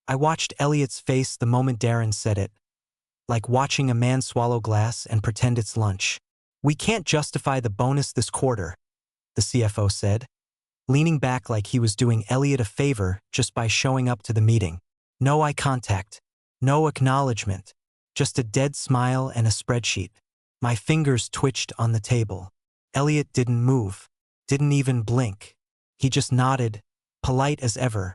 I watched Elliot's face the moment Darren said it, like watching a man swallow glass and pretend it's lunch. "We can't justify the bonus this quarter," the CFO said, leaning back like he was doing Elliot a favor just by showing up to the meeting. No eye contact, no acknowledgement, just a dead smile and a spreadsheet. My fingers twitched on the table. Elliot didn't move, didn't even blink. He just nodded, polite as ever,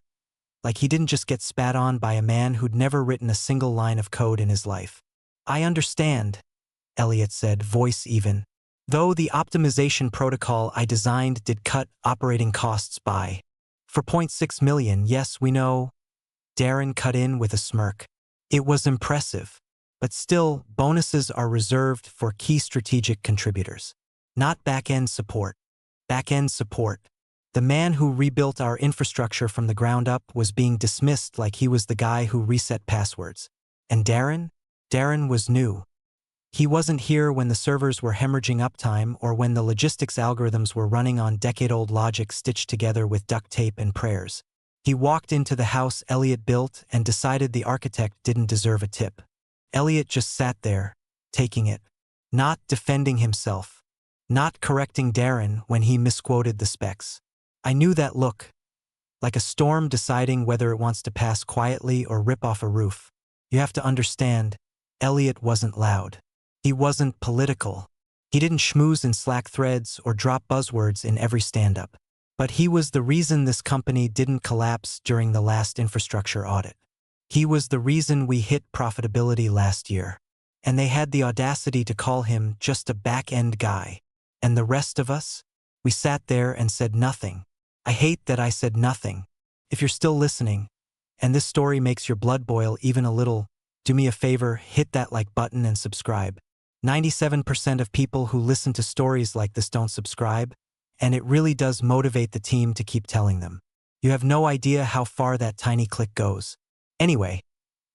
like he didn't just get spat on by a man who'd never written a single line of code in his life. "I understand," Elliot said, voice even. "Though the optimization protocol I designed did cut operating costs by 4.6 million, yes, we know." Darren cut in with a smirk. "It was impressive. But still, bonuses are reserved for key strategic contributors. Not back-end support. Back-end support. The man who rebuilt our infrastructure from the ground up was being dismissed like he was the guy who reset passwords. And Darren? Darren was new. He wasn't here when the servers were hemorrhaging uptime or when the logistics algorithms were running on decade-old logic stitched together with duct tape and prayers. He walked into the house Elliot built and decided the architect didn't deserve a tip. Elliot just sat there, taking it. Not defending himself. Not correcting Darren when he misquoted the specs. I knew that look. Like a storm deciding whether it wants to pass quietly or rip off a roof. You have to understand, Elliot wasn't loud. He wasn't political. He didn't schmooze in Slack threads or drop buzzwords in every stand-up. But he was the reason this company didn't collapse during the last infrastructure audit. He was the reason we hit profitability last year. And they had the audacity to call him just a back-end guy. And the rest of us? We sat there and said nothing. I hate that I said nothing. If you're still listening, and this story makes your blood boil even a little, do me a favor, hit that like button and subscribe. 97% of people who listen to stories like this don't subscribe, and it really does motivate the team to keep telling them. You have no idea how far that tiny click goes. Anyway,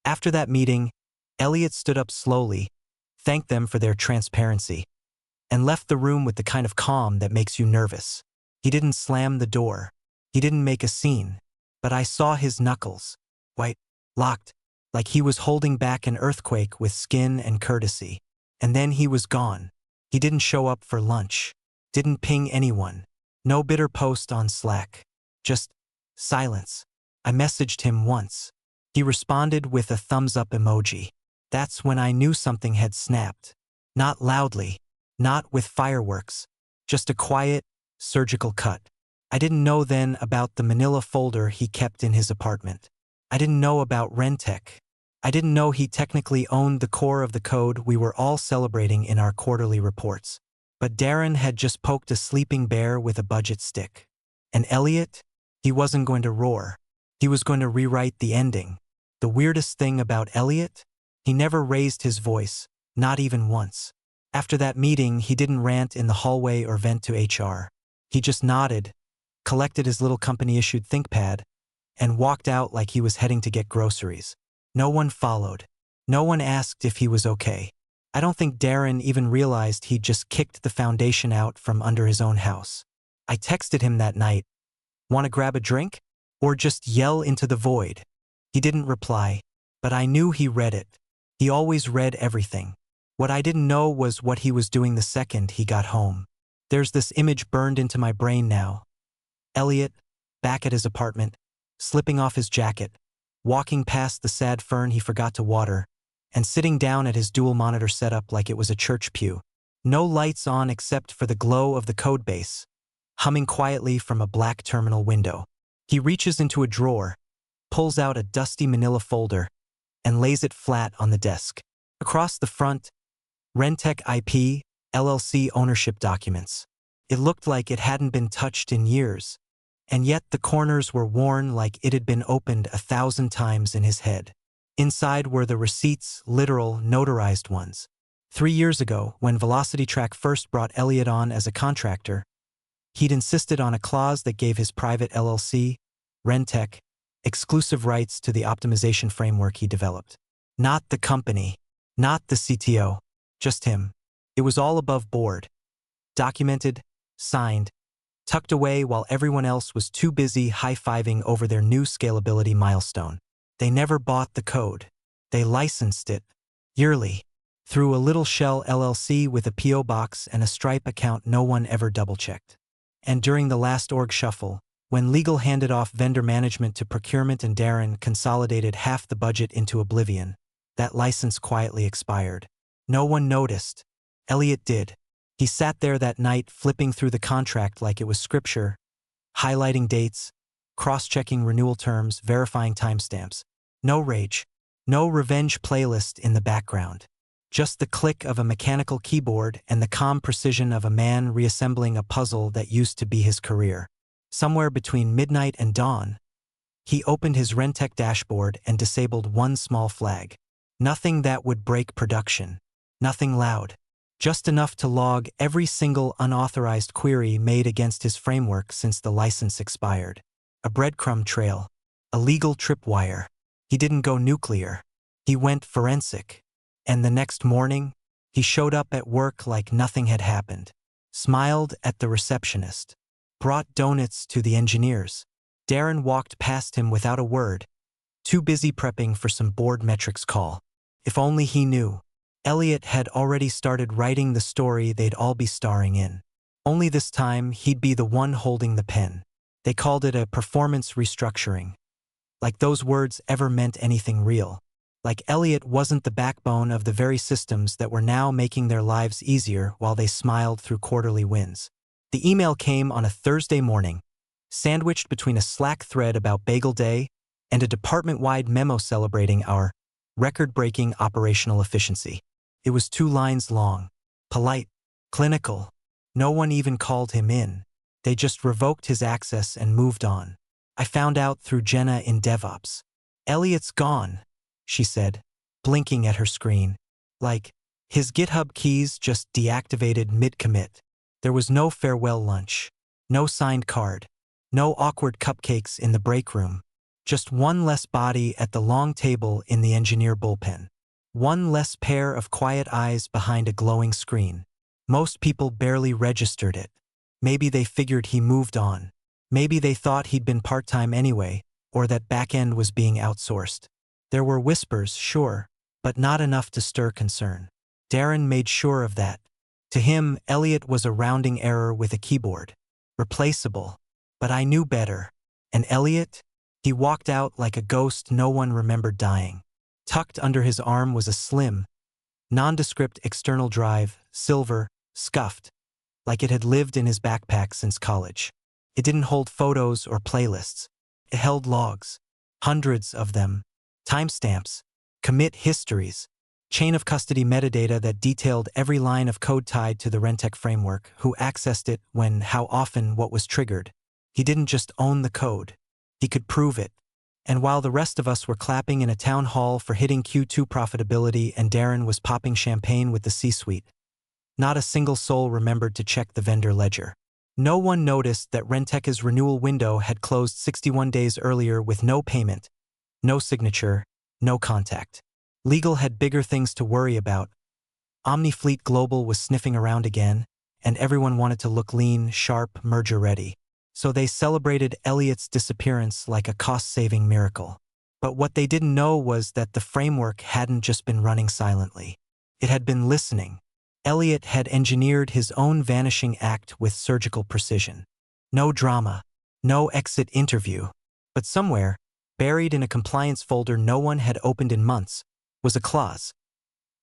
after that meeting, Elliot stood up slowly, thanked them for their transparency, and left the room with the kind of calm that makes you nervous. He didn't slam the door. He didn't make a scene. But I saw his knuckles, white, locked, like he was holding back an earthquake with skin and courtesy. And then he was gone. He didn't show up for lunch. Didn't ping anyone. No bitter post on Slack. Just silence. I messaged him once. He responded with a thumbs-up emoji. That's when I knew something had snapped. Not loudly. Not with fireworks. Just a quiet, surgical cut. I didn't know then about the manila folder he kept in his apartment. I didn't know about Rentec. I didn't know he technically owned the core of the code we were all celebrating in our quarterly reports. But Darren had just poked a sleeping bear with a budget stick. And Elliot? He wasn't going to roar. He was going to rewrite the ending. The weirdest thing about Elliot? He never raised his voice, not even once. After that meeting, he didn't rant in the hallway or vent to HR. He just nodded, collected his little company-issued ThinkPad, and walked out like he was heading to get groceries. No one followed. No one asked if he was okay. I don't think Darren even realized he'd just kicked the foundation out from under his own house. I texted him that night, "Want to grab a drink? Or just yell into the void?" He didn't reply, but I knew he read it. He always read everything. What I didn't know was what he was doing the second he got home. There's this image burned into my brain now. Elliot, back at his apartment, slipping off his jacket, walking past the sad fern he forgot to water, and sitting down at his dual-monitor setup like it was a church pew. No lights on except for the glow of the code base, humming quietly from a black terminal window. He reaches into a drawer, pulls out a dusty manila folder, and lays it flat on the desk. Across the front, Rentec IP, LLC ownership documents. It looked like it hadn't been touched in years, and yet the corners were worn like it had been opened 1,000 times in his head. Inside were the receipts, literal, notarized ones. 3 years ago, when VelocityTrack first brought Elliot on as a contractor, he'd insisted on a clause that gave his private LLC, Rentec, exclusive rights to the optimization framework he developed. Not the company, not the CTO, just him. It was all above board. Documented, signed, tucked away while everyone else was too busy high-fiving over their new scalability milestone. They never bought the code. They licensed it. Yearly. Through a little shell LLC with a P.O. box and a Stripe account no one ever double-checked. And during the last org shuffle, when legal handed off vendor management to procurement and Darren consolidated half the budget into oblivion, that license quietly expired. No one noticed. Elliot did. He sat there that night flipping through the contract like it was scripture, highlighting dates, cross-checking renewal terms, verifying timestamps. No rage. No revenge playlist in the background. Just the click of a mechanical keyboard and the calm precision of a man reassembling a puzzle that used to be his career. Somewhere between midnight and dawn, he opened his Rentec dashboard and disabled one small flag. Nothing that would break production. Nothing loud. Just enough to log every single unauthorized query made against his framework since the license expired. A breadcrumb trail. A legal tripwire. He didn't go nuclear. He went forensic. And the next morning, he showed up at work like nothing had happened. Smiled at the receptionist. Brought donuts to the engineers. Darren walked past him without a word, too busy prepping for some board metrics call. If only he knew. Elliot had already started writing the story they'd all be starring in. Only this time, he'd be the one holding the pen. They called it a performance restructuring. Like those words ever meant anything real. Like Elliot wasn't the backbone of the very systems that were now making their lives easier while they smiled through quarterly wins. The email came on a Thursday morning, sandwiched between a Slack thread about Bagel Day and a department-wide memo celebrating our record-breaking operational efficiency. It was 2 lines long, polite, clinical. No one even called him in. They just revoked his access and moved on. I found out through Jenna in DevOps. Elliot's gone, she said, blinking at her screen. Like, his GitHub keys just deactivated mid-commit. There was no farewell lunch, no signed card, no awkward cupcakes in the break room. Just one less body at the long table in the engineer bullpen. One less pair of quiet eyes behind a glowing screen. Most people barely registered it. Maybe they figured he moved on. Maybe they thought he'd been part-time anyway, or that back-end was being outsourced. There were whispers, sure, but not enough to stir concern. Darren made sure of that. To him, Elliot was a rounding error with a keyboard. Replaceable. But I knew better. And Elliot? He walked out like a ghost no one remembered dying. Tucked under his arm was a slim, nondescript external drive, silver, scuffed, like it had lived in his backpack since college. It didn't hold photos or playlists. It held logs. Hundreds of them. Timestamps, commit histories, chain of custody metadata that detailed every line of code tied to the Rentec framework, who accessed it when, how often, what was triggered. He didn't just own the code. He could prove it. And while the rest of us were clapping in a town hall for hitting Q2 profitability and Darren was popping champagne with the C-suite, not a single soul remembered to check the vendor ledger. No one noticed that Rentec's renewal window had closed 61 days earlier with no payment, no signature, no contact. Legal had bigger things to worry about. Omnifleet Global was sniffing around again, and everyone wanted to look lean, sharp, merger-ready. So they celebrated Elliot's disappearance like a cost-saving miracle. But what they didn't know was that the framework hadn't just been running silently. It had been listening. Elliot had engineered his own vanishing act with surgical precision. No drama, no exit interview. But somewhere, buried in a compliance folder no one had opened in months, was a clause.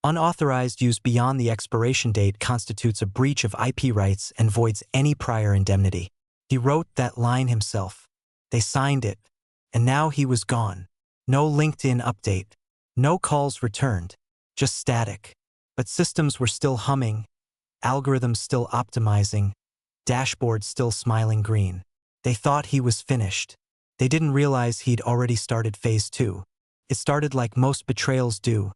Unauthorized use beyond the expiration date constitutes a breach of IP rights and voids any prior indemnity. He wrote that line himself. They signed it, and now he was gone. No LinkedIn update, no calls returned, just static. But systems were still humming, algorithms still optimizing, dashboards still smiling green. They thought he was finished. They didn't realize he'd already started phase 2. It started like most betrayals do,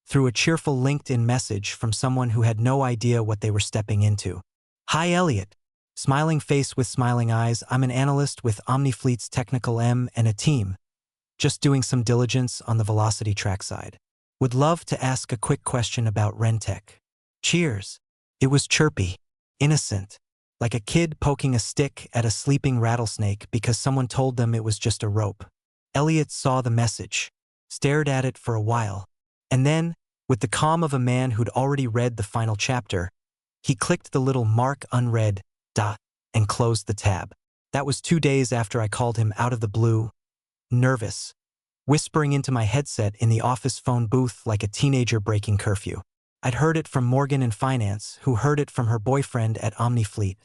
through a cheerful LinkedIn message from someone who had no idea what they were stepping into. Hi, Elliot. Smiling face with smiling eyes, I'm an analyst with Omnifleet's technical M and a team. Just doing some diligence on the velocity trackside. Would love to ask a quick question about Rentec. Cheers. It was chirpy, innocent, like a kid poking a stick at a sleeping rattlesnake because someone told them it was just a rope. Elliot saw the message. stared at it for a while, and then, with the calm of a man who'd already read the final chapter, he clicked the little mark unread dot and closed the tab. That was 2 days after I called him out of the blue, nervous, whispering into my headset in the office phone booth like a teenager breaking curfew. I'd heard it from Morgan in finance, who heard it from her boyfriend at Omnifleet.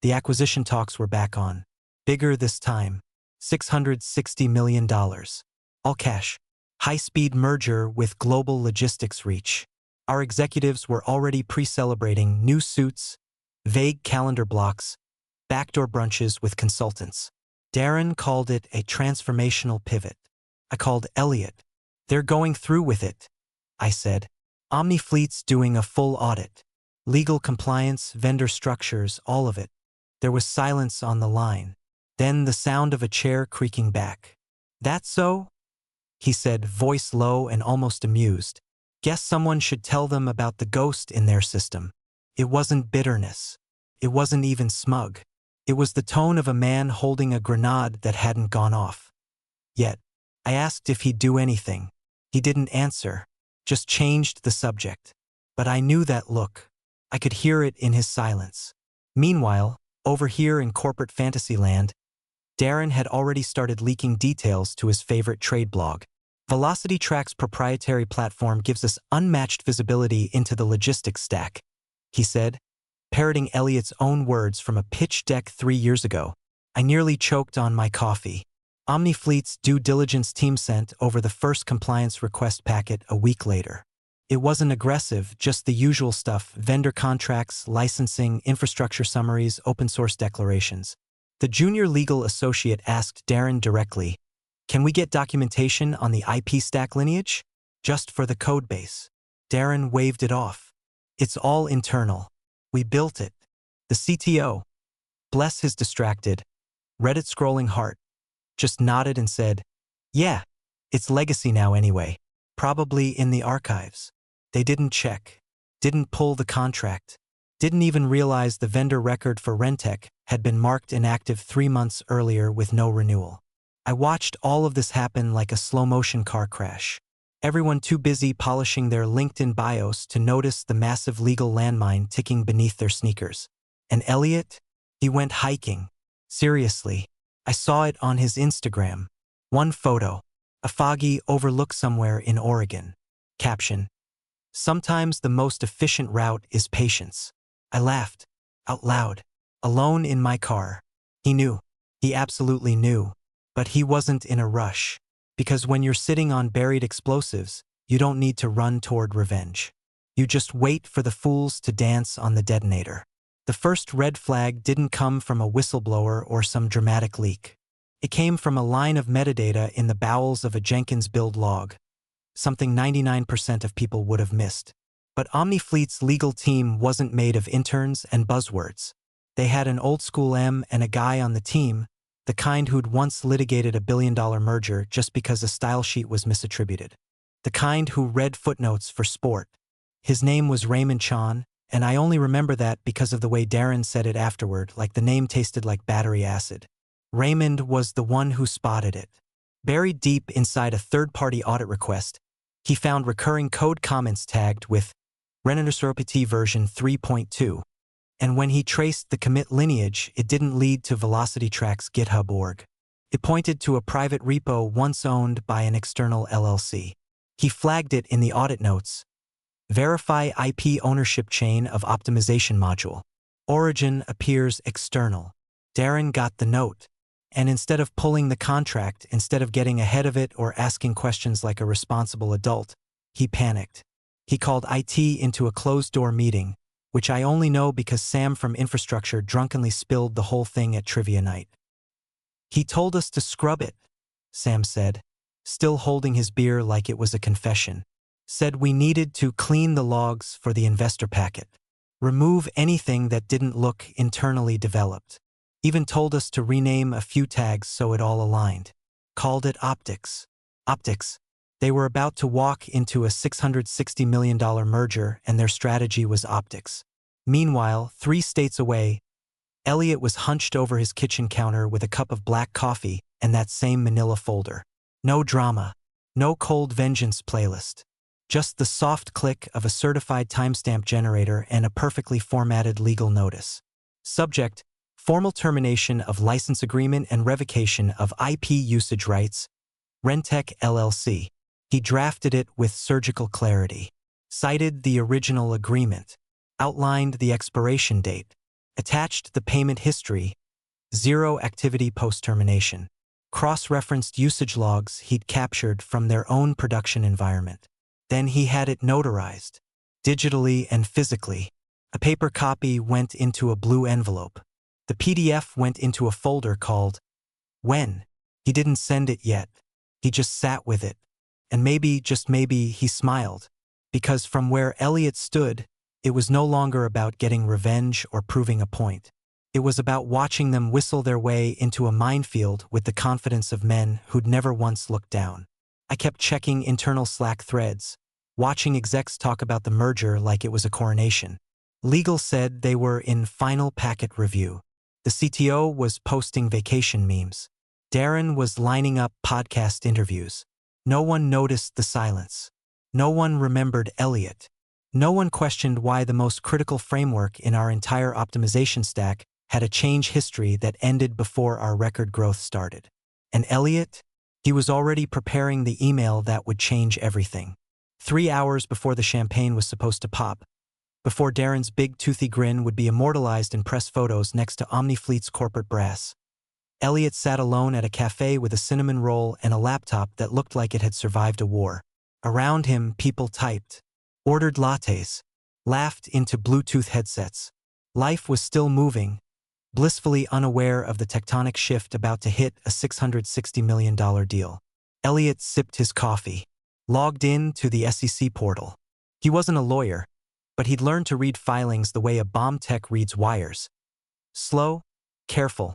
The acquisition talks were back on. Bigger this time. $660 million. All cash. High-speed merger with global logistics reach. Our executives were already pre-celebrating new suits, vague calendar blocks, backdoor brunches with consultants. Darren called it a transformational pivot. I called Elliot. They're going through with it, I said. Omnifleet's doing a full audit. Legal compliance, vendor structures, all of it. There was silence on the line. Then the sound of a chair creaking back. That so? He said, voice low and almost amused. Guess someone should tell them about the ghost in their system. It wasn't bitterness. It wasn't even smug. It was the tone of a man holding a grenade that hadn't gone off. Yet, I asked if he'd do anything. He didn't answer, just changed the subject. But I knew that look. I could hear it in his silence. Meanwhile, over here in corporate fantasy land, Darren had already started leaking details to his favorite trade blog. Velocity Track's proprietary platform gives us unmatched visibility into the logistics stack, he said, parroting Elliot's own words from a pitch deck 3 years ago. I nearly choked on my coffee. Omnifleet's due diligence team sent over the first compliance request packet a week later. It wasn't aggressive, just the usual stuff: vendor contracts, licensing, infrastructure summaries, open source declarations. The junior legal associate asked Darren directly, "Can we get documentation on the IP stack lineage? Just for the codebase?" Darren waved it off. "It's all internal. We built it." The CTO, bless his distracted, Reddit scrolling heart, just nodded and said, "Yeah, it's legacy now anyway. Probably in the archives." They didn't check, didn't pull the contract, didn't even realize the vendor record for Rentec had been marked inactive 3 months earlier with no renewal. I watched all of this happen like a slow-motion car crash. Everyone too busy polishing their LinkedIn bios to notice the massive legal landmine ticking beneath their sneakers. And Elliot? He went hiking. Seriously. I saw it on his Instagram. One photo. A foggy overlook somewhere in Oregon. Caption: "Sometimes the most efficient route is patience." I laughed. Out loud. Alone in my car. He knew. He absolutely knew. But he wasn't in a rush. Because when you're sitting on buried explosives, you don't need to run toward revenge. You just wait for the fools to dance on the detonator. The first red flag didn't come from a whistleblower or some dramatic leak. It came from a line of metadata in the bowels of a Jenkins build log. Something 99% of people would have missed. But Omnifleet's legal team wasn't made of interns and buzzwords. They had an old-school M and a guy on the team, the kind who'd once litigated a billion-dollar merger just because a style sheet was misattributed. The kind who read footnotes for sport. His name was Raymond Chan, and I only remember that because of the way Darren said it afterward, like the name tasted like battery acid. Raymond was the one who spotted it. Buried deep inside a third-party audit request, he found recurring code comments tagged with Rendersopt version 3.2, and when he traced the commit lineage, it didn't lead to Velocity Track's GitHub org. It pointed to a private repo once owned by an external LLC. He flagged it in the audit notes. Verify IP ownership chain of optimization module. Origin appears external. Darren got the note. And instead of pulling the contract, instead of getting ahead of it or asking questions like a responsible adult, he panicked. He called IT into a closed-door meeting, which I only know because Sam from infrastructure drunkenly spilled the whole thing at trivia night. "He told us to scrub it," Sam said, still holding his beer like it was a confession. "Said we needed to clean the logs for the investor packet. Remove anything that didn't look internally developed. Even told us to rename a few tags so it all aligned. Called it optics." Optics. They were about to walk into a $660 million merger and their strategy was optics. Meanwhile, 3 states away, Elliot was hunched over his kitchen counter with a cup of black coffee and that same manila folder. No drama. No cold vengeance playlist. Just the soft click of a certified timestamp generator and a perfectly formatted legal notice. Subject: formal termination of license agreement and revocation of IP usage rights, Rentec LLC. He drafted it with surgical clarity. Cited the original agreement. Outlined the expiration date. Attached the payment history. Zero activity post-termination. Cross-referenced usage logs he'd captured from their own production environment. Then he had it notarized, digitally and physically. A paper copy went into a blue envelope. The PDF went into a folder called When. He didn't send it yet. He just sat with it. And maybe, just maybe, he smiled. Because from where Elliot stood, it was no longer about getting revenge or proving a point. It was about watching them whistle their way into a minefield with the confidence of men who'd never once looked down. I kept checking internal Slack threads, watching execs talk about the merger like it was a coronation. Legal said they were in final packet review. The CTO was posting vacation memes. Darren was lining up podcast interviews. No one noticed the silence. No one remembered Elliot. No one questioned why the most critical framework in our entire optimization stack had a change history that ended before our record growth started. And Elliot? He was already preparing the email that would change everything. 3 hours before the champagne was supposed to pop, before Darren's big toothy grin would be immortalized in press photos next to Omnifleet's corporate brass. Elliot sat alone at a cafe with a cinnamon roll and a laptop that looked like it had survived a war. Around him, people typed, ordered lattes, laughed into Bluetooth headsets. Life was still moving, blissfully unaware of the tectonic shift about to hit a $660 million deal. Elliot sipped his coffee, logged in to the SEC portal. He wasn't a lawyer, but he'd learned to read filings the way a bomb tech reads wires. Slow, careful,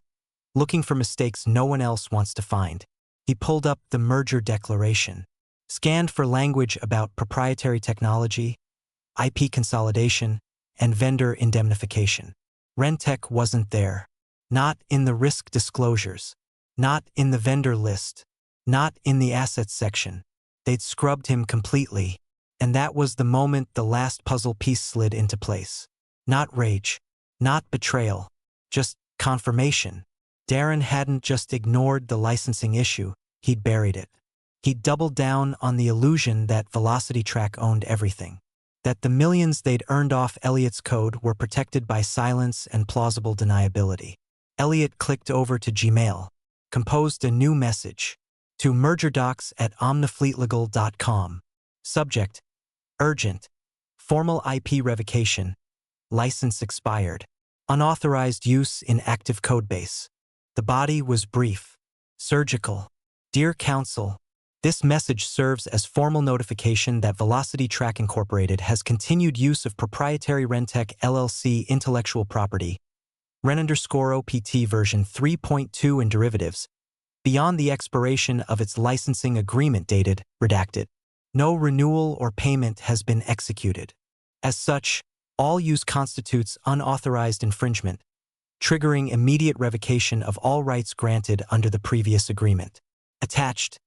looking for mistakes no one else wants to find. He pulled up the merger declaration, scanned for language about proprietary technology, IP consolidation, and vendor indemnification. Rentec wasn't there. Not in the risk disclosures. Not in the vendor list. Not in the assets section. They'd scrubbed him completely. And that was the moment the last puzzle piece slid into place. Not rage. Not betrayal. Just confirmation. Darren hadn't just ignored the licensing issue, he'd buried it. He'd doubled down on the illusion that Velocity Track owned everything. That the millions they'd earned off Elliot's code were protected by silence and plausible deniability. Elliot clicked over to Gmail, composed a new message, to mergerdocs@omnifleetlegal.com. Subject: urgent, formal IP revocation, license expired, unauthorized use in active codebase. The body was brief, surgical. Dear Counsel, this message serves as formal notification that Velocity Track Incorporated has continued use of proprietary Rentec LLC intellectual property, Ren_OPT version 3.2 and derivatives, beyond the expiration of its licensing agreement dated, redacted. No renewal or payment has been executed. As such, all use constitutes unauthorized infringement, triggering immediate revocation of all rights granted under the previous agreement. Attached: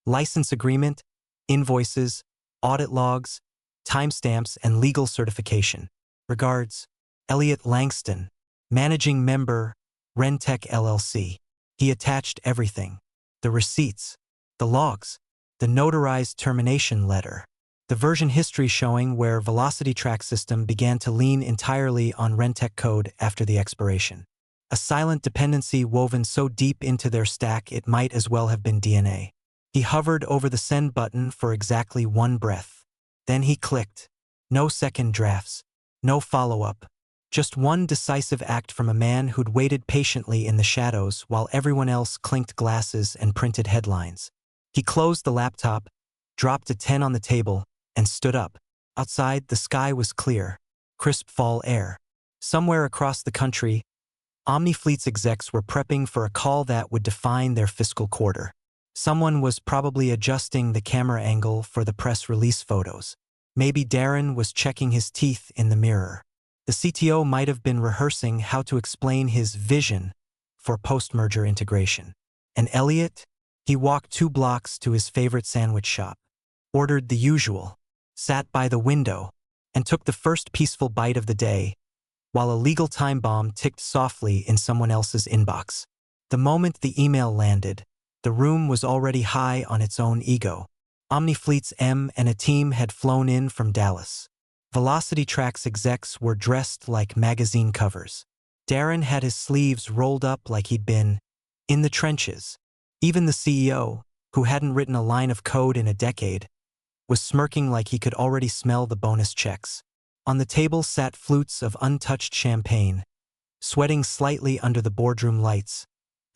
license agreement, invoices, audit logs, timestamps, and legal certification. Regards, Elliot Langston, Managing Member, Rentec LLC. He attached everything: the receipts, the logs, the notarized termination letter, the version history showing where Velocity Track system began to lean entirely on Rentec code after the expiration. A silent dependency woven so deep into their stack it might as well have been DNA. He hovered over the send button for exactly one breath. Then he clicked. No second drafts. No follow-up. Just one decisive act from a man who'd waited patiently in the shadows while everyone else clinked glasses and printed headlines. He closed the laptop, dropped a 10 on the table, and stood up. Outside, the sky was clear, crisp fall air. Somewhere across the country, Omnifleet's execs were prepping for a call that would define their fiscal quarter. Someone was probably adjusting the camera angle for the press release photos. Maybe Darren was checking his teeth in the mirror. The CTO might have been rehearsing how to explain his vision for post-merger integration. And Elliot? He walked 2 blocks to his favorite sandwich shop, ordered the usual, sat by the window, and took the first peaceful bite of the day, while a legal time bomb ticked softly in someone else's inbox. The moment the email landed, the room was already high on its own ego. Omnifleet's M and a team had flown in from Dallas. Velocity Track's execs were dressed like magazine covers. Darren had his sleeves rolled up like he'd been in the trenches. Even the CEO, who hadn't written a line of code in a decade, was smirking like he could already smell the bonus checks. On the table sat flutes of untouched champagne, sweating slightly under the boardroom lights,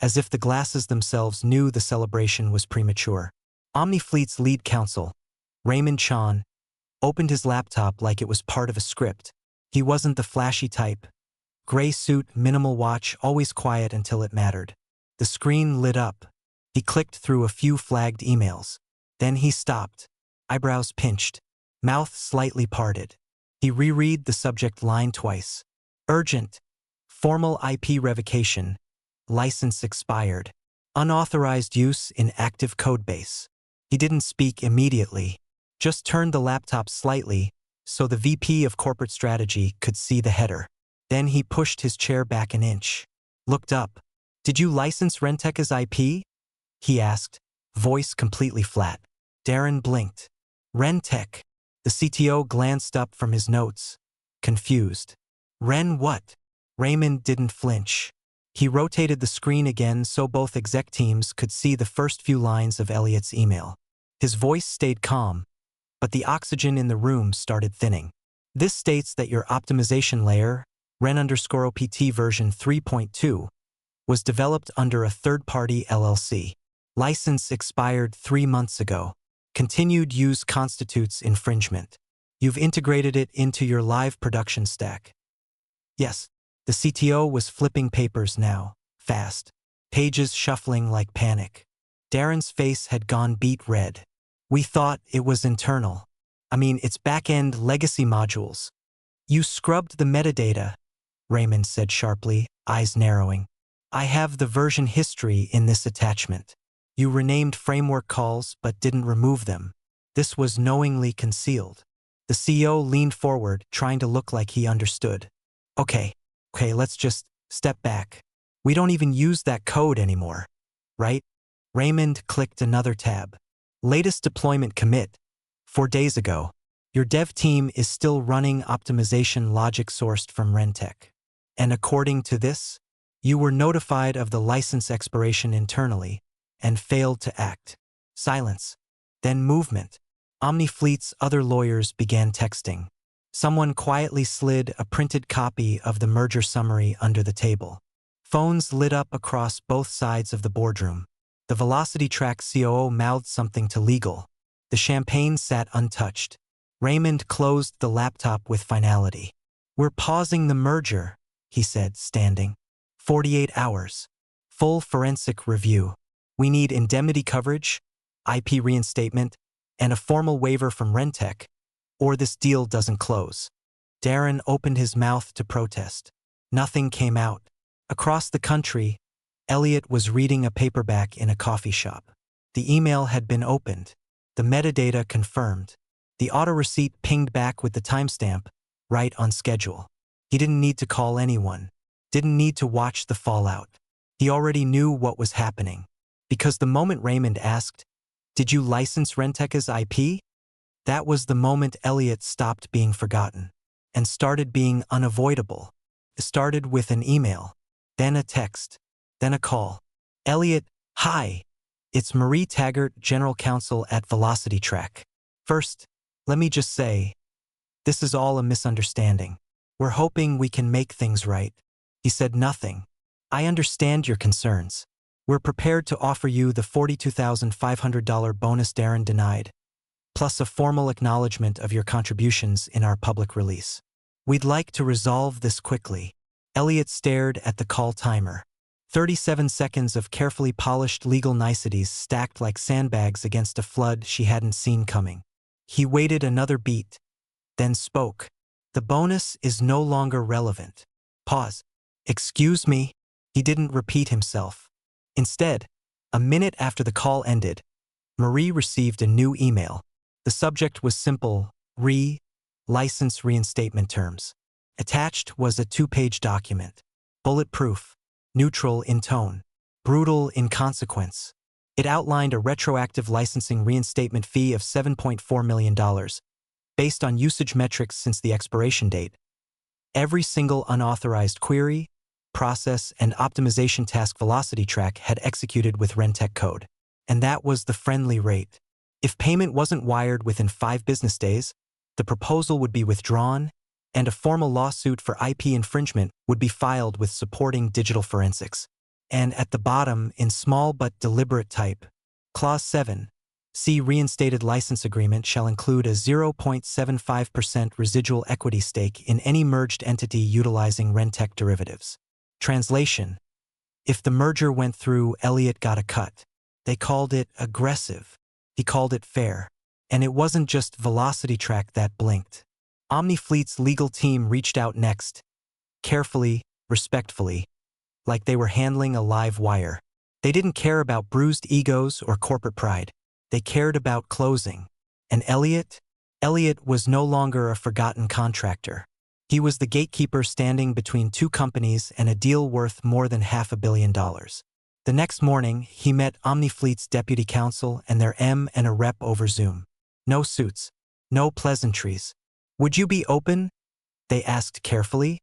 as if the glasses themselves knew the celebration was premature. Omnifleet's lead counsel, Raymond Chan, opened his laptop like it was part of a script. He wasn't the flashy type. Gray suit, minimal watch, always quiet until it mattered. The screen lit up. He clicked through a few flagged emails. Then he stopped, eyebrows pinched, mouth slightly parted. He reread the subject line twice. Urgent. Formal IP revocation. License expired. Unauthorized use in active codebase. He didn't speak immediately, just turned the laptop slightly so the VP of corporate strategy could see the header. Then he pushed his chair back an inch, looked up. "Did you license Rentec's IP?" he asked, voice completely flat. Darren blinked. Rentec. The CTO glanced up from his notes, confused. Ren what? Raymond didn't flinch. He rotated the screen again so both exec teams could see the first few lines of Elliot's email. His voice stayed calm, but the oxygen in the room started thinning. This states that your optimization layer, Ren_OPT version 3.2, was developed under a third-party LLC. License expired 3 months ago. Continued use constitutes infringement. You've integrated it into your live production stack. Yes, the CTO was flipping papers now, fast, pages shuffling like panic. Darren's face had gone beet red. We thought it was internal. It's back-end legacy modules. You scrubbed the metadata, Raymond said sharply, eyes narrowing. I have the version history in this attachment. You renamed framework calls but didn't remove them. This was knowingly concealed. The CEO leaned forward, trying to look like he understood. Okay, let's just step back. We don't even use that code anymore, right? Raymond clicked another tab. Latest deployment commit. 4 days ago. Your dev team is still running optimization logic sourced from Rentec. And according to this, you were notified of the license expiration internally and failed to act. Silence. Then movement. Omnifleet's other lawyers began texting. Someone quietly slid a printed copy of the merger summary under the table. Phones lit up across both sides of the boardroom. The Velocity Track COO mouthed something to legal. The champagne sat untouched. Raymond closed the laptop with finality. We're pausing the merger, he said, standing. 48 hours. Full forensic review. We need indemnity coverage, IP reinstatement, and a formal waiver from Rentec, or this deal doesn't close. Darren opened his mouth to protest. Nothing came out. Across the country, Elliot was reading a paperback in a coffee shop. The email had been opened. The metadata confirmed. The auto receipt pinged back with the timestamp, right on schedule. He didn't need to call anyone. Didn't need to watch the fallout. He already knew what was happening. Because the moment Raymond asked, "Did you license Rentec's IP?" that was the moment Elliot stopped being forgotten and started being unavoidable. It started with an email, then a text, then a call. Elliot, hi. It's Marie Taggart, General Counsel at Velocity Track. First, let me just say, this is all a misunderstanding. We're hoping we can make things right. He said nothing. I understand your concerns. We're prepared to offer you the $42,500 bonus Darren denied, plus a formal acknowledgement of your contributions in our public release. We'd like to resolve this quickly. Elliot stared at the call timer. 37 seconds of carefully polished legal niceties stacked like sandbags against a flood she hadn't seen coming. He waited another beat, then spoke. The bonus is no longer relevant. Pause. Excuse me. He didn't repeat himself. Instead, A minute after the call ended, Marie received a new email. The subject was simple: license reinstatement terms. Attached was a 2-page document. Bulletproof, neutral in tone, brutal in consequence. It outlined a retroactive licensing reinstatement fee of $7.4 million, based on usage metrics since the expiration date. Every single unauthorized query, process, and optimization task VelocityTrack had executed with Rentec code. And that was the friendly rate. If payment wasn't wired within 5 business days, the proposal would be withdrawn, and a formal lawsuit for IP infringement would be filed with supporting digital forensics. And at the bottom, in small but deliberate type, Clause 7, see reinstated license agreement shall include a 0.75% residual equity stake in any merged entity utilizing Rentec derivatives. Translation: if the merger went through, Elliot got a cut. They called it aggressive. He called it fair. And it wasn't just VelocityTrack that blinked. Omnifleet's legal team reached out next, carefully, respectfully, like they were handling a live wire. They didn't care about bruised egos or corporate pride. They cared about closing. And Elliot was no longer a forgotten contractor. He was the gatekeeper standing between 2 companies and a deal worth more than $500 million. The next morning, he met Omnifleet's deputy counsel and their M and a rep over Zoom. No suits, no pleasantries. Would you be open, they asked carefully,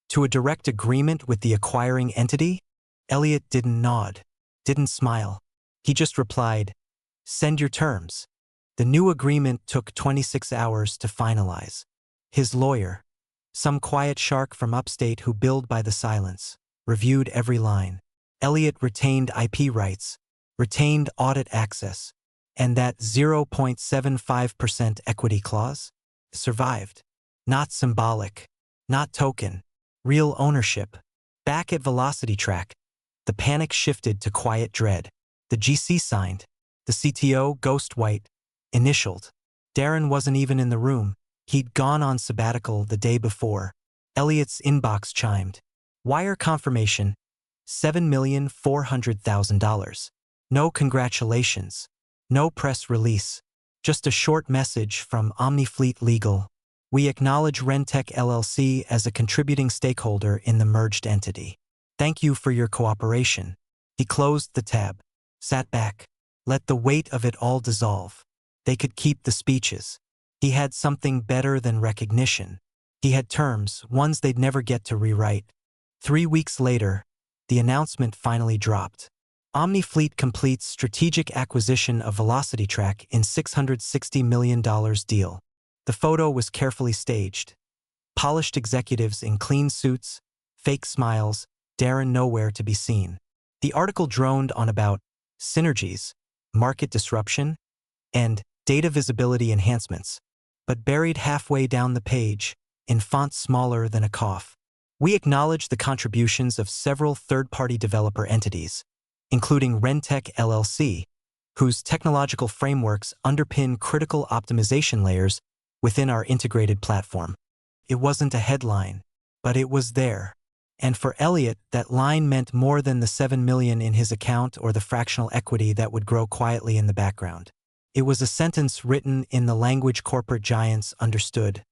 to a direct agreement with the acquiring entity? Elliot didn't nod, didn't smile. He just replied, "Send your terms." The new agreement took 26 hours to finalize. His lawyer, some quiet shark from upstate who billed by the silence, reviewed every line. Elliot retained IP rights, retained audit access, and that 0.75% equity clause survived. Not symbolic, not token, real ownership. Back at VelocityTrack, the panic shifted to quiet dread. The GC signed, the CTO, ghost white, initialed. Darren wasn't even in the room. He'd gone on sabbatical the day before. Elliot's inbox chimed. Wire confirmation, $7,400,000. No congratulations. No press release. Just a short message from Omnifleet Legal. We acknowledge Rentec LLC as a contributing stakeholder in the merged entity. Thank you for your cooperation. He closed the tab, sat back, let the weight of it all dissolve. They could keep the speeches. He had something better than recognition. He had terms, ones they'd never get to rewrite. 3 weeks later, the announcement finally dropped. Omnifleet completes strategic acquisition of VelocityTrack in $660 million deal. The photo was carefully staged. Polished executives in clean suits, fake smiles, Darren nowhere to be seen. The article droned on about synergies, market disruption, and data visibility enhancements, but buried halfway down the page, in font smaller than a cough. We acknowledge the contributions of several third-party developer entities, including Rentec LLC, whose technological frameworks underpin critical optimization layers within our integrated platform. It wasn't a headline, but it was there. And for Elliot, that line meant more than the $7 million in his account or the fractional equity that would grow quietly in the background. It was a sentence written in the language corporate giants understood: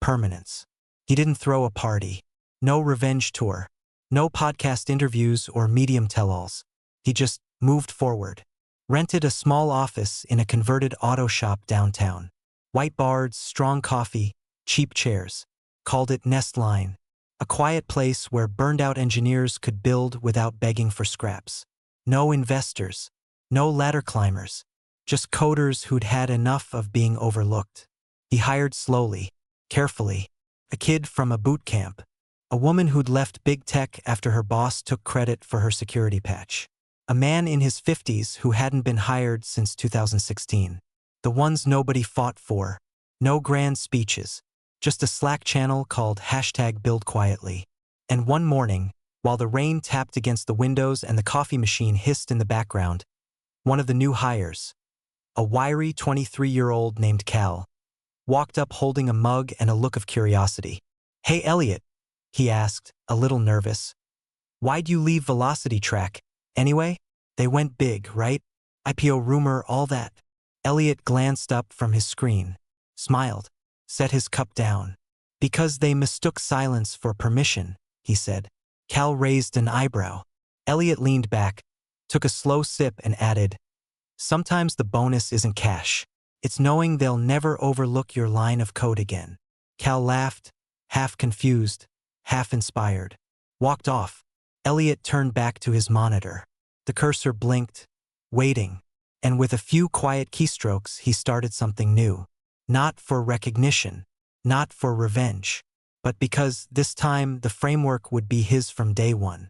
permanence. He didn't throw a party. No revenge tour. No podcast interviews or medium tell-alls. He just moved forward. Rented a small office in a converted auto shop downtown. White boards, strong coffee, cheap chairs. Called it Nestline. A quiet place where burned-out engineers could build without begging for scraps. No investors. No ladder climbers. Just coders who'd had enough of being overlooked. He hired slowly, carefully. A kid from a boot camp. A woman who'd left big tech after her boss took credit for her security patch. A man in his 50s who hadn't been hired since 2016. The ones nobody fought for. No grand speeches. Just a Slack channel called #BuildQuietly. And one morning, while the rain tapped against the windows and the coffee machine hissed in the background, one of the new hires, a wiry 23-year-old named Cal, walked up holding a mug and a look of curiosity. "Hey, Elliot," he asked, a little nervous. "Why'd you leave VelocityTrack, anyway?" They went big, right? IPO rumor, all that. Elliot glanced up from his screen, smiled, set his cup down. Because they mistook silence for permission, he said. Cal raised an eyebrow. Elliot leaned back, took a slow sip and added, sometimes the bonus isn't cash. It's knowing they'll never overlook your line of code again. Cal laughed, half confused, half inspired. Walked off. Elliot turned back to his monitor. The cursor blinked, waiting, and with a few quiet keystrokes he started something new. Not for recognition, not for revenge, but because this time the framework would be his from day one.